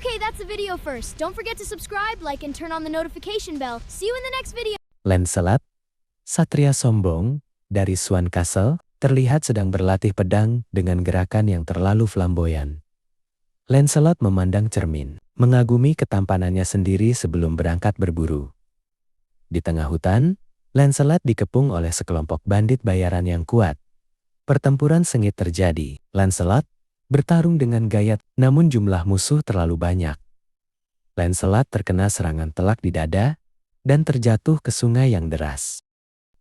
Okay, that's the video first. Don't forget to subscribe, like, and turn on the notification bell. See you in the next video. Lancelot, satria sombong dari Swan Castle, terlihat sedang berlatih pedang dengan gerakan yang terlalu flamboyan. Lancelot memandang cermin, mengagumi ketampanannya sendiri sebelum berangkat berburu. Di tengah hutan, Lancelot dikepung oleh sekelompok bandit bayaran yang kuat. Pertempuran sengit terjadi. Lancelot bertarung dengan gayat, namun jumlah musuh terlalu banyak. Lancelot terkena serangan telak di dada dan terjatuh ke sungai yang deras.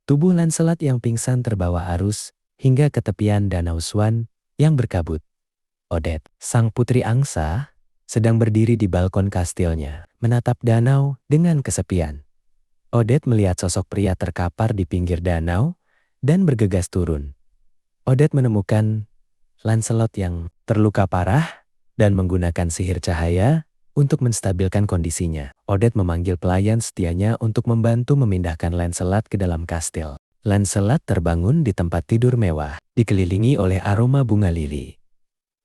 Tubuh Lancelot yang pingsan terbawa arus hingga ke tepian Danau Swan yang berkabut. Odette, sang putri angsa, sedang berdiri di balkon kastilnya, menatap danau dengan kesepian. Odette melihat sosok pria terkapar di pinggir danau dan bergegas turun. Odette menemukan Lancelot yang terluka parah dan menggunakan sihir cahaya untuk menstabilkan kondisinya. Odette memanggil pelayan setianya untuk membantu memindahkan Lancelot ke dalam kastil. Lancelot terbangun di tempat tidur mewah, dikelilingi oleh aroma bunga lili.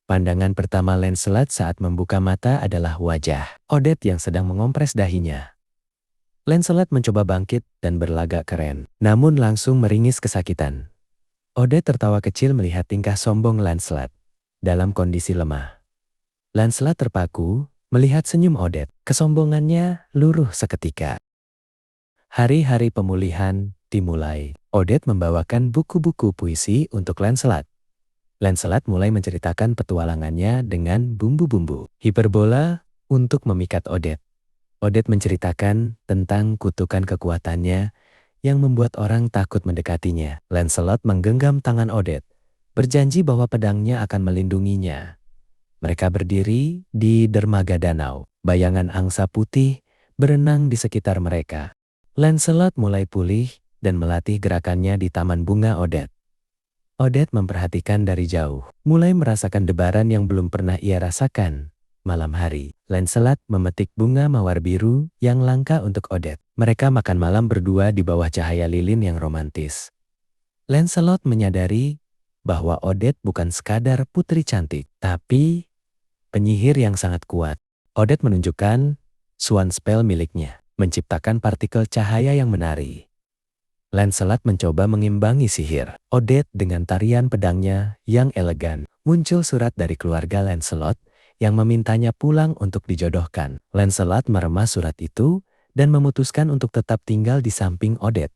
Pandangan pertama Lancelot saat membuka mata adalah wajah Odette yang sedang mengompres dahinya. Lancelot mencoba bangkit dan berlagak keren, namun langsung meringis kesakitan. Odette tertawa kecil melihat tingkah sombong Lancelot dalam kondisi lemah. Lancelot terpaku melihat senyum Odette. Kesombongannya luruh seketika. Hari-hari pemulihan dimulai. Odette membawakan buku-buku puisi untuk Lancelot. Lancelot mulai menceritakan petualangannya dengan bumbu-bumbu hiperbola untuk memikat Odette. Odette menceritakan tentang kutukan kekuatannya yang membuat orang takut mendekatinya. Lancelot menggenggam tangan Odette, berjanji bahwa pedangnya akan melindunginya. Mereka berdiri di dermaga danau. Bayangan angsa putih berenang di sekitar mereka. Lancelot mulai pulih dan melatih gerakannya di taman bunga Odette. Odette memperhatikan dari jauh, mulai merasakan debaran yang belum pernah ia rasakan. Malam hari, Lancelot memetik bunga mawar biru yang langka untuk Odette. Mereka makan malam berdua di bawah cahaya lilin yang romantis. Lancelot menyadari bahwa Odette bukan sekadar putri cantik, tapi penyihir yang sangat kuat. Odette menunjukkan Swan Spell miliknya, menciptakan partikel cahaya yang menari. Lancelot mencoba mengimbangi sihir Odette dengan tarian pedangnya yang elegan. Muncul surat dari keluarga Lancelot yang memintanya pulang untuk dijodohkan. Lancelot meremas surat itu dan memutuskan untuk tetap tinggal di samping Odette.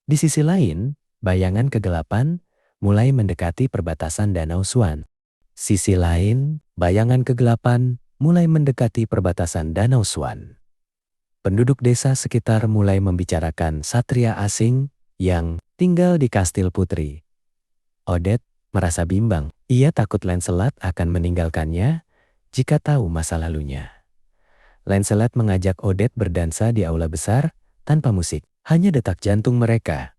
Di sisi lain, bayangan kegelapan mulai mendekati perbatasan Danau Swan. Sisi lain, bayangan kegelapan mulai mendekati perbatasan Danau Swan. Penduduk desa sekitar mulai membicarakan satria asing yang tinggal di kastil putri. Odette merasa bimbang. Ia takut Lancelot akan meninggalkannya jika tahu masa lalunya. Lancelot mengajak Odette berdansa di aula besar tanpa musik, hanya detak jantung mereka.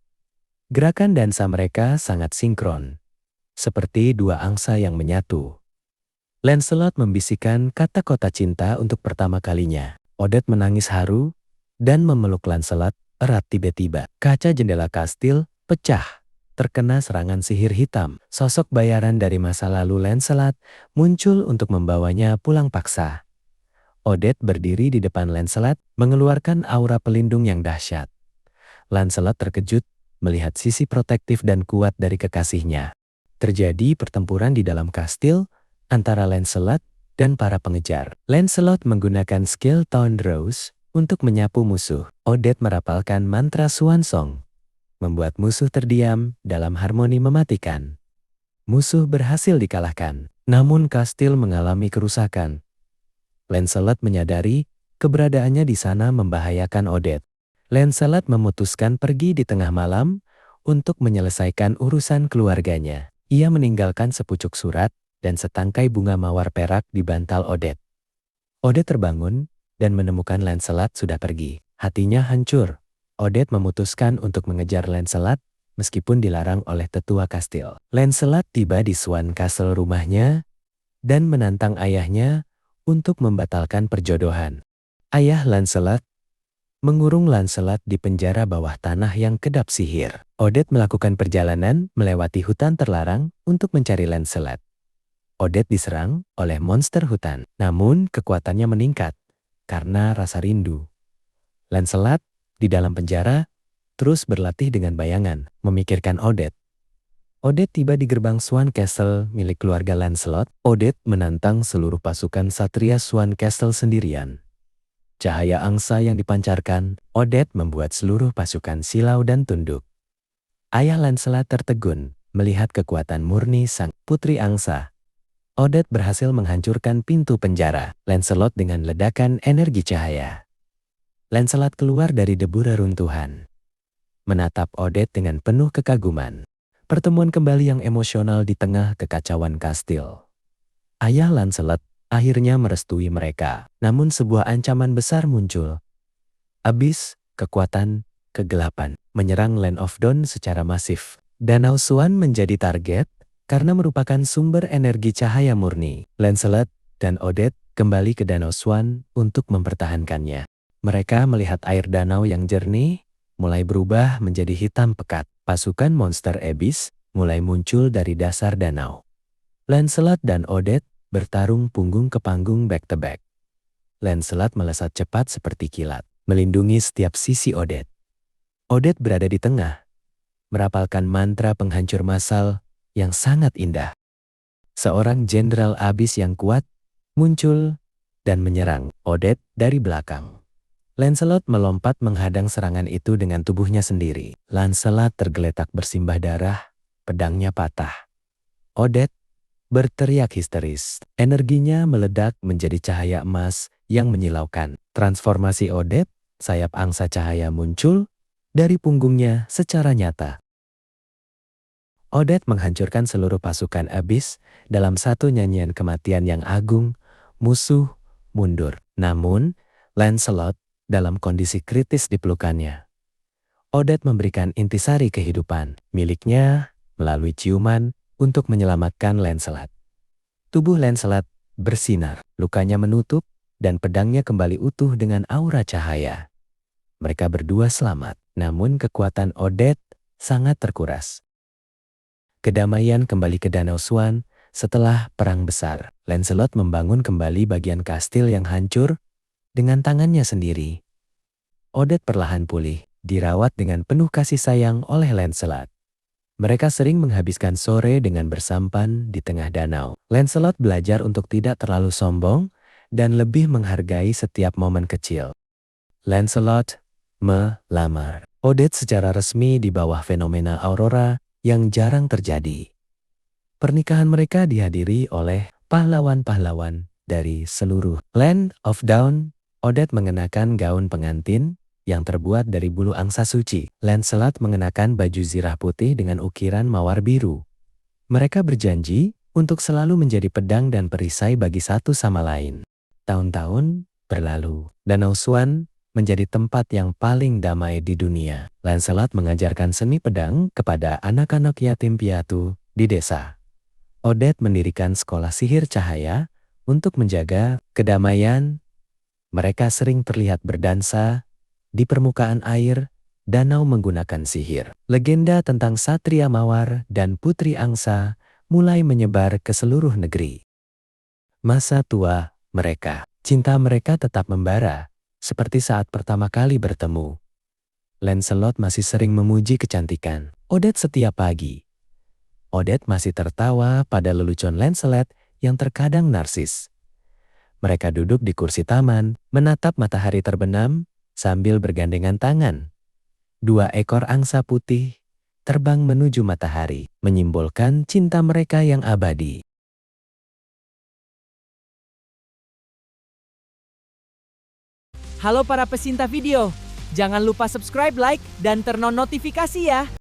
Gerakan dansa mereka sangat sinkron, seperti dua angsa yang menyatu. Lancelot membisikkan kata kota cinta untuk pertama kalinya. Odette menangis haru dan memeluk Lancelot erat. Tiba-tiba, kaca jendela kastil pecah. Terkena serangan sihir hitam. Sosok bayaran dari masa lalu Lancelot muncul untuk membawanya pulang paksa. Odette berdiri di depan Lancelot, mengeluarkan aura pelindung yang dahsyat. Lancelot terkejut melihat sisi protektif dan kuat dari kekasihnya. Terjadi pertempuran di dalam kastil antara Lancelot dan para pengejar. Lancelot menggunakan skill Taunt Rose untuk menyapu musuh. Odette merapalkan mantra Swan Song, membuat musuh terdiam dalam harmoni mematikan. Musuh berhasil dikalahkan, namun kastil mengalami kerusakan. Lancelot menyadari keberadaannya di sana membahayakan Odette. Lancelot memutuskan pergi di tengah malam untuk menyelesaikan urusan keluarganya. Ia meninggalkan sepucuk surat dan setangkai bunga mawar perak di bantal Odette. Odette terbangun dan menemukan Lancelot sudah pergi. Hatinya hancur. Odette memutuskan untuk mengejar Lancelot meskipun dilarang oleh tetua kastil. Lancelot tiba di Swan Castle rumahnya dan menantang ayahnya untuk membatalkan perjodohan. Ayah Lancelot mengurung Lancelot di penjara bawah tanah yang kedap sihir. Odette melakukan perjalanan melewati hutan terlarang untuk mencari Lancelot. Odette diserang oleh monster hutan. Namun kekuatannya meningkat karena rasa rindu. Lancelot di dalam penjara terus berlatih dengan bayangan, memikirkan Odette. Odette tiba di gerbang Swan Castle milik keluarga Lancelot. Odette menantang seluruh pasukan Satria Swan Castle sendirian. Cahaya angsa yang dipancarkan, Odette membuat seluruh pasukan silau dan tunduk. Ayah Lancelot tertegun melihat kekuatan murni sang putri angsa. Odette berhasil menghancurkan pintu penjara Lancelot dengan ledakan energi cahaya. Lancelot keluar dari debu reruntuhan, menatap Odette dengan penuh kekaguman. Pertemuan kembali yang emosional di tengah kekacauan kastil. Ayah Lancelot akhirnya merestui mereka, namun sebuah ancaman besar muncul. Abis, kekuatan, kegelapan, menyerang Land of Dawn secara masif. Danau Swan menjadi target karena merupakan sumber energi cahaya murni. Lancelot dan Odette kembali ke Danau Swan untuk mempertahankannya. Mereka melihat air danau yang jernih mulai berubah menjadi hitam pekat. Pasukan monster Abyss mulai muncul dari dasar danau. Lancelot dan Odette bertarung punggung ke panggung back to back. Lancelot melesat cepat seperti kilat, melindungi setiap sisi Odette. Odette berada di tengah, merapalkan mantra penghancur massal yang sangat indah. Seorang jenderal Abyss yang kuat muncul dan menyerang Odette dari belakang. Lancelot melompat menghadang serangan itu dengan tubuhnya sendiri. Lancelot tergeletak bersimbah darah, pedangnya patah. Odette berteriak histeris. Energinya meledak menjadi cahaya emas yang menyilaukan. Transformasi Odette, sayap angsa cahaya muncul dari punggungnya secara nyata. Odette menghancurkan seluruh pasukan Abyss dalam satu nyanyian kematian yang agung, musuh mundur. Namun, Lancelot dalam kondisi kritis di pelukannya. Odette memberikan intisari kehidupan miliknya melalui ciuman untuk menyelamatkan Lancelot. Tubuh Lancelot bersinar, lukanya menutup, dan pedangnya kembali utuh dengan aura cahaya. Mereka berdua selamat, namun kekuatan Odette sangat terkuras. Kedamaian kembali ke Danau Swan setelah perang besar. Lancelot membangun kembali bagian kastil yang hancur dengan tangannya sendiri. Odette perlahan pulih, dirawat dengan penuh kasih sayang oleh Lancelot. Mereka sering menghabiskan sore dengan bersampan di tengah danau. Lancelot belajar untuk tidak terlalu sombong dan lebih menghargai setiap momen kecil. Lancelot melamar Odette secara resmi di bawah fenomena aurora yang jarang terjadi. Pernikahan mereka dihadiri oleh pahlawan-pahlawan dari seluruh Land of Dawn. Odette mengenakan gaun pengantin yang terbuat dari bulu angsa suci. Lancelot mengenakan baju zirah putih dengan ukiran mawar biru. Mereka berjanji untuk selalu menjadi pedang dan perisai bagi satu sama lain. Tahun-tahun berlalu. Danau Swan menjadi tempat yang paling damai di dunia. Lancelot mengajarkan seni pedang kepada anak-anak yatim piatu di desa. Odette mendirikan sekolah sihir cahaya untuk menjaga kedamaian. Mereka sering terlihat berdansa di permukaan air danau menggunakan sihir. Legenda tentang Satria Mawar dan Putri Angsa mulai menyebar ke seluruh negeri. Masa tua mereka, cinta mereka tetap membara, seperti saat pertama kali bertemu. Lancelot masih sering memuji kecantikan Odette setiap pagi. Odette masih tertawa pada lelucon Lancelot yang terkadang narsis. Mereka duduk di kursi taman, menatap matahari terbenam sambil bergandengan tangan. Dua ekor angsa putih terbang menuju matahari, menyimbolkan cinta mereka yang abadi. Halo para pecinta video, jangan lupa subscribe, like, dan turn on notifikasi ya.